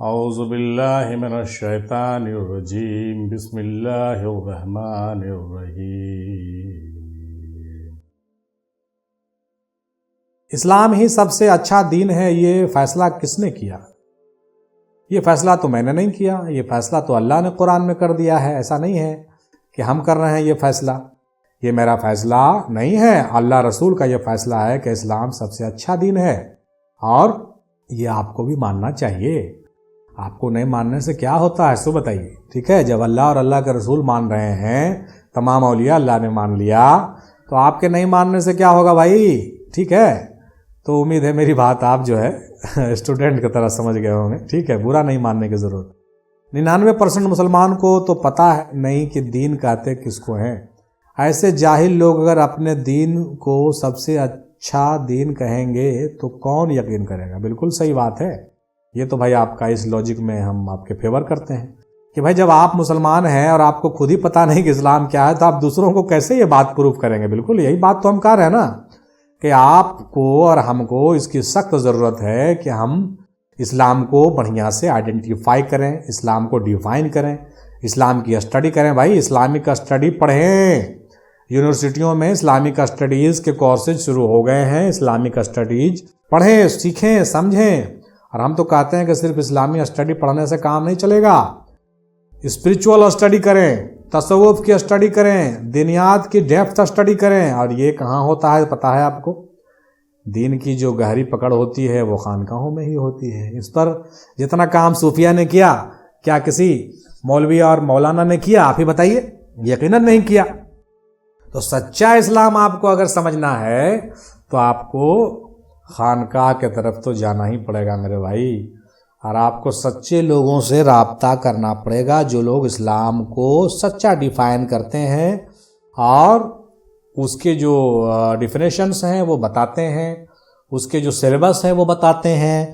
اعوذ باللہ من الشیطان الرجیم بسم اللہ الرحمن الرحیم۔ اسلام ہی سب سے اچھا دین ہے، یہ فیصلہ کس نے کیا؟ یہ فیصلہ تو میں نے نہیں کیا، یہ فیصلہ تو اللہ نے قرآن میں کر دیا ہے۔ ایسا نہیں ہے کہ ہم کر رہے ہیں یہ فیصلہ، یہ میرا فیصلہ نہیں ہے، اللہ رسول کا یہ فیصلہ ہے کہ اسلام سب سے اچھا دین ہے، اور یہ آپ کو بھی ماننا چاہیے۔ آپ کو نہیں ماننے سے کیا ہوتا ہے سو بتائیے، ٹھیک ہے؟ جب اللہ اور اللہ کے رسول مان رہے ہیں، تمام اولیاء اللہ نے مان لیا، تو آپ کے نہیں ماننے سے کیا ہوگا بھائی؟ ٹھیک ہے؟ تو امید ہے میری بات آپ جو ہے اسٹوڈنٹ کی طرح سمجھ گئے ہوں گے، ٹھیک ہے؟ برا نہیں ماننے کی ضرورت۔ 99% مسلمان کو تو پتہ ہے نہیں کہ دین کہتے کس کو ہیں۔ ایسے جاہل لوگ اگر اپنے دین کو سب سے اچھا دین کہیں گے تو کون یقین کرے گا؟ بالکل صحیح بات ہے۔ یہ تو بھائی آپ کا اس لاجک میں ہم آپ کے فیور کرتے ہیں کہ بھائی جب آپ مسلمان ہیں اور آپ کو خود ہی پتہ نہیں کہ اسلام کیا ہے تو آپ دوسروں کو کیسے یہ بات پروف کریں گے؟ بالکل یہی بات تو ہم کہہ رہے ہیں نا کہ آپ کو اور ہم کو اس کی سخت ضرورت ہے کہ ہم اسلام کو بڑھیا سے آئیڈینٹیفائی کریں، اسلام کو ڈیفائن کریں، اسلام کی اسٹڈی کریں۔ بھائی اسلامک اسٹڈی پڑھیں، یونیورسٹیوں میں اسلامک اسٹڈیز کے کورسز شروع ہو گئے ہیں، اسلامک اسٹڈیز پڑھیں، سیکھیں، سمجھیں۔ اور ہم تو کہتے ہیں کہ صرف اسلامی اسٹڈی پڑھنے سے کام نہیں چلے گا، اسپریچول اسٹڈی کریں، تصوف کی اسٹڈی کریں، دینیات کی ڈیپتھ اسٹڈی کریں۔ اور یہ کہاں ہوتا ہے پتہ ہے آپ کو؟ دین کی جو گہری پکڑ ہوتی ہے وہ خانقاہوں میں ہی ہوتی ہے۔ اس پر جتنا کام صوفیہ نے کیا، کیا کسی مولوی اور مولانا نے کیا؟ آپ ہی بتائیے، یقیناً نہیں کیا۔ تو سچا اسلام آپ کو اگر سمجھنا ہے تو آپ کو خانقاہ کے طرف تو جانا ہی پڑے گا میرے بھائی، اور آپ کو سچے لوگوں سے رابطہ کرنا پڑے گا جو لوگ اسلام کو سچا ڈیفائن کرتے ہیں اور اس کے جو ڈیفینیشنس ہیں وہ بتاتے ہیں، اس کے جو سلیبس ہے وہ بتاتے ہیں،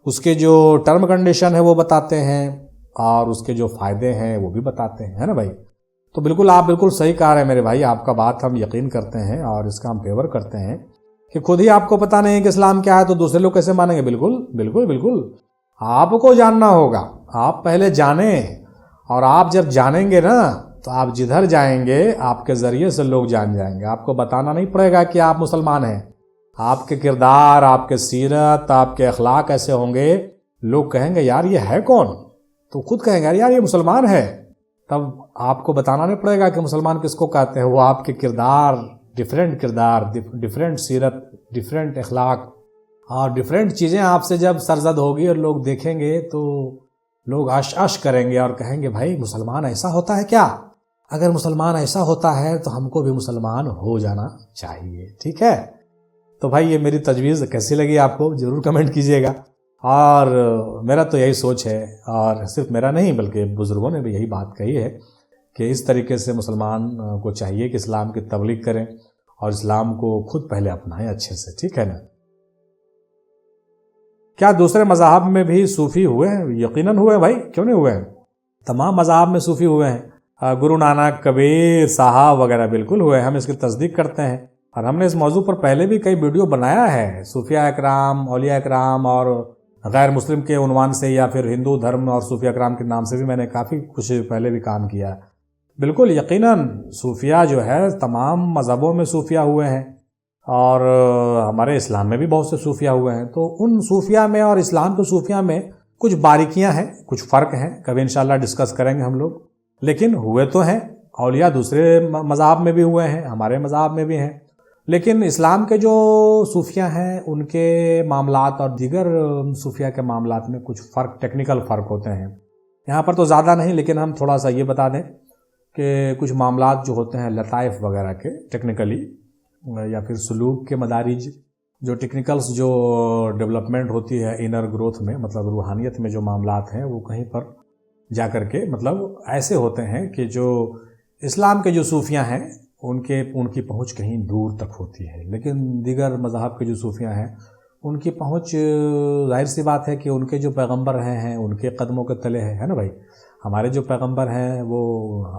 اس کے جو ٹرم کنڈیشن ہے وہ بتاتے ہیں، اور اس کے جو فائدے ہیں وہ بھی بتاتے ہیں، ہے نا بھائی؟ تو بالکل آپ بالکل صحیح کہہ رہے ہیں میرے بھائی، آپ کا بات ہم یقین کرتے ہیں اور اس کا ہم فیور کرتے ہیں کہ خود ہی آپ کو پتہ نہیں ہے کہ اسلام کیا ہے تو دوسرے لوگ کیسے مانیں گے؟ بالکل بالکل بالکل آپ کو جاننا ہوگا، آپ پہلے جانیں، اور آپ جب جانیں گے نا تو آپ جدھر جائیں گے آپ کے ذریعے سے لوگ جان جائیں گے۔ آپ کو بتانا نہیں پڑے گا کہ آپ مسلمان ہیں، آپ کے کردار، آپ کے سیرت، آپ کے اخلاق ایسے ہوں گے، لوگ کہیں گے یار یہ ہے کون؟ تو خود کہیں گے یار یہ مسلمان ہے۔ تب آپ کو بتانا نہیں پڑے گا کہ مسلمان کس کو کہتے ہیں، وہ آپ کے کردار، ڈیفرنٹ سیرت، ڈیفرنٹ اخلاق اور ڈیفرنٹ چیزیں آپ سے جب سرزد ہوگی اور لوگ دیکھیں گے تو لوگ عش کریں گے اور کہیں گے بھائی مسلمان ایسا ہوتا ہے کیا؟ اگر مسلمان ایسا ہوتا ہے تو ہم کو بھی مسلمان ہو جانا چاہیے، ٹھیک ہے؟ تو بھائی یہ میری تجویز کیسی لگی آپ کو ضرور کمنٹ کیجیے گا، اور میرا تو یہی سوچ ہے، اور صرف میرا نہیں بلکہ بزرگوں نے بھی یہی بات کہی ہے کہ اس طریقے سے مسلمان کو چاہیے کہ اسلام کی تبلیغ کریں اور اسلام کو خود پہلے اپنائیں اچھے سے، ٹھیک ہے نا؟ کیا دوسرے مذاہب میں بھی صوفی ہوئے ہیں؟ یقیناً ہوئے ہیں بھائی، کیوں نہیں ہوئے ہیں؟ تمام مذاہب میں صوفی ہوئے ہیں، گرو نانک، کبیر صاحب وغیرہ بالکل ہوئے ہیں، ہم اس کی تصدیق کرتے ہیں، اور ہم نے اس موضوع پر پہلے بھی کئی ویڈیو بنایا ہے، صوفیاء اکرام، اولیاء اکرام اور غیر مسلم کے عنوان سے، یا پھر ہندو دھرم اور صوفیاء اکرام کے نام سے بھی میں نے کافی کچھ پہلے بھی کام کیا ہے۔ بالکل یقیناً صوفیاء جو ہے تمام مذہبوں میں صوفیاء ہوئے ہیں، اور ہمارے اسلام میں بھی بہت سے صوفیاء ہوئے ہیں۔ تو ان صوفیاء میں اور اسلام کے صوفیاء میں کچھ باریکیاں ہیں، کچھ فرق ہیں، کبھی انشاءاللہ ڈسکس کریں گے ہم لوگ، لیکن ہوئے تو ہیں۔ اولیاء دوسرے مذاہب میں بھی ہوئے ہیں، ہمارے مذہب میں بھی ہیں، لیکن اسلام کے جو صوفیاء ہیں ان کے معاملات اور دیگر صوفیاء کے معاملات میں کچھ فرق، ٹیکنیکل فرق ہوتے ہیں۔ یہاں پر تو زیادہ نہیں، لیکن ہم تھوڑا سا یہ بتا دیں کہ کچھ معاملات جو ہوتے ہیں لطائف وغیرہ کے ٹیکنیکلی، یا پھر سلوک کے مدارج، جو ٹیکنیکلز جو ڈیولپمنٹ ہوتی ہے انر گروتھ میں، مطلب روحانیت میں جو معاملات ہیں وہ کہیں پر جا کر کے مطلب ایسے ہوتے ہیں کہ جو اسلام کے جو صوفیاء ہیں ان کی پہنچ کہیں دور تک ہوتی ہے، لیکن دیگر مذاہب کے جو صوفیاء ہیں ان کی پہنچ ظاہر سی بات ہے کہ ان کے جو پیغمبر ہیں ان کے قدموں کے تلے ہے نا بھائی۔ ہمارے جو پیغمبر ہیں وہ،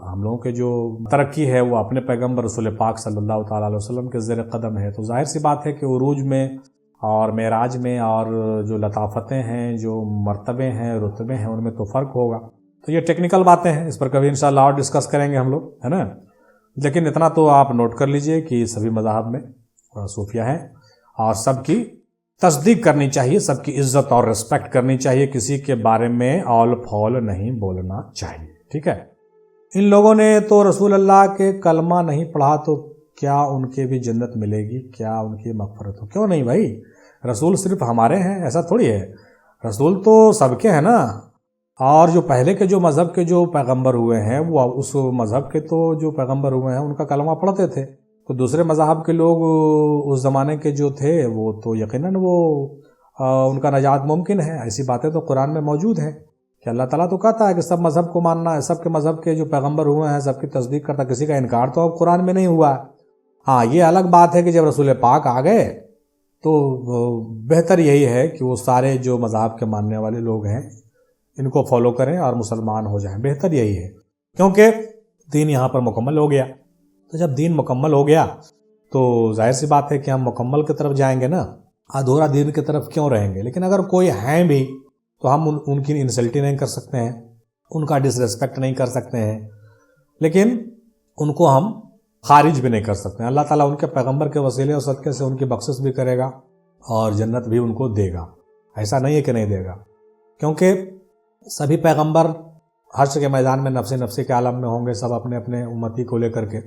ہم لوگوں کے جو ترقی ہے وہ اپنے پیغمبر رسول پاک صلی اللہ تعالیٰ علیہ وسلم کے زیر قدم ہے، تو ظاہر سی بات ہے کہ عروج میں اور معراج میں اور جو لطافتیں ہیں، جو مرتبے ہیں، رتبے ہیں، ان میں تو فرق ہوگا. تو یہ ٹیکنیکل باتیں ہیں، اس پر کبھی انشاءاللہ اور ڈسکس کریں گے ہم لوگ، ہے نا. لیکن اتنا تو آپ نوٹ کر لیجئے کہ سبھی مذاہب میں صوفیہ ہیں اور سب کی تصدیق کرنی چاہیے، سب کی عزت اور رسپیکٹ کرنی چاہیے، کسی کے بارے میں اول پھول نہیں بولنا چاہیے. ٹھیک ہے. ان لوگوں نے تو رسول اللہ کے کلمہ نہیں پڑھا تو کیا ان کے بھی جنت ملے گی؟ کیا ان کی مغفرت ہو؟ کیوں نہیں بھائی، رسول صرف ہمارے ہیں ایسا تھوڑی ہے، رسول تو سب کے ہیں نا. اور جو پہلے کے جو مذہب کے جو پیغمبر ہوئے ہیں، وہ اس مذہب کے تو جو پیغمبر ہوئے ہیں ان کا کلمہ پڑھتے تھے. تو دوسرے مذہب کے لوگ اس زمانے کے جو تھے وہ تو یقیناً وہ ان کا نجات ممکن ہے. ایسی باتیں تو قرآن میں موجود ہیں کہ اللہ تعالیٰ تو کہتا ہے کہ سب مذہب کو ماننا ہے، سب کے مذہب کے جو پیغمبر ہوئے ہیں سب کی تصدیق کرتا. کسی کا انکار تو اب قرآن میں نہیں ہوا. ہاں یہ الگ بات ہے کہ جب رسول پاک آ گئے تو بہتر یہی ہے کہ وہ سارے جو مذہب کے ماننے والے لوگ ہیں ان کو فالو کریں اور مسلمان ہو جائیں. بہتر یہی ہے کیونکہ دین یہاں پر مکمل ہو گیا. تو جب دین مکمل ہو گیا تو ظاہر سی بات ہے کہ ہم مکمل کی طرف جائیں گے نا، ادھورا دین کی طرف کیوں رہیں گے. لیکن اگر کوئی ہیں بھی تو ہم ان کی انسلٹ ہی نہیں کر سکتے ہیں، ان کا ڈس ریسپیکٹ نہیں کر سکتے ہیں، لیکن ان کو ہم خارج بھی نہیں کر سکتے ہیں. اللہ تعالیٰ ان کے پیغمبر کے وسیلے اور صدقے سے ان کی بخشش بھی کرے گا اور جنت بھی ان کو دے گا. ایسا نہیں ہے کہ نہیں دے گا، کیونکہ سبھی پیغمبر حشر کے میدان میں نفسی کے عالم میں ہوں گے، سب اپنے اپنے امتی کو لے کر کے.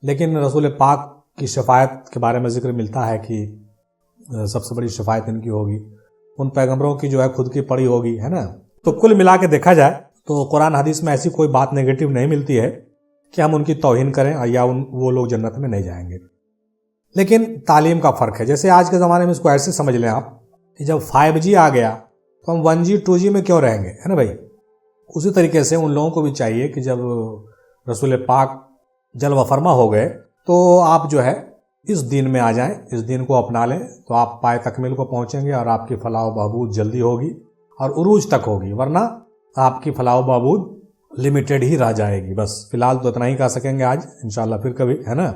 لیکن رسول پاک کی شفاعت کے بارے میں ذکر ملتا ہے کہ سب سے بڑی شفاعت ان کی ہوگی، ان پیغمبروں کی جو ہے خود کی پڑی ہوگی، ہے نا. تو کل ملا کے دیکھا جائے تو قرآن حدیث میں ایسی کوئی بات نیگیٹو نہیں ملتی ہے کہ ہم ان کی توہین کریں یا وہ لوگ جنت میں نہیں جائیں گے. لیکن تعلیم کا فرق ہے. جیسے آج کے زمانے میں اس کو ایسے سمجھ لیں آپ کہ جب 5G آ گیا تو ہم 1G 2G میں کیوں رہیں گے، ہے نا بھائی. اسی طریقے سے ان لوگوں کو بھی چاہیے کہ جب رسول پاک جلوہ فرما ہو گئے تو آپ جو ہے اس دین میں آ جائیں، اس دین کو اپنا لیں تو آپ پائے تکمیل کو پہنچیں گے اور آپ کی فلاح و بہبود جلدی ہوگی اور عروج تک ہوگی. ورنہ آپ کی فلاح و بہبود لمیٹڈ ہی رہ جائے گی. بس فی الحال تو اتنا ہی کہہ سکیں گے آج، انشاءاللہ پھر کبھی، ہے نا.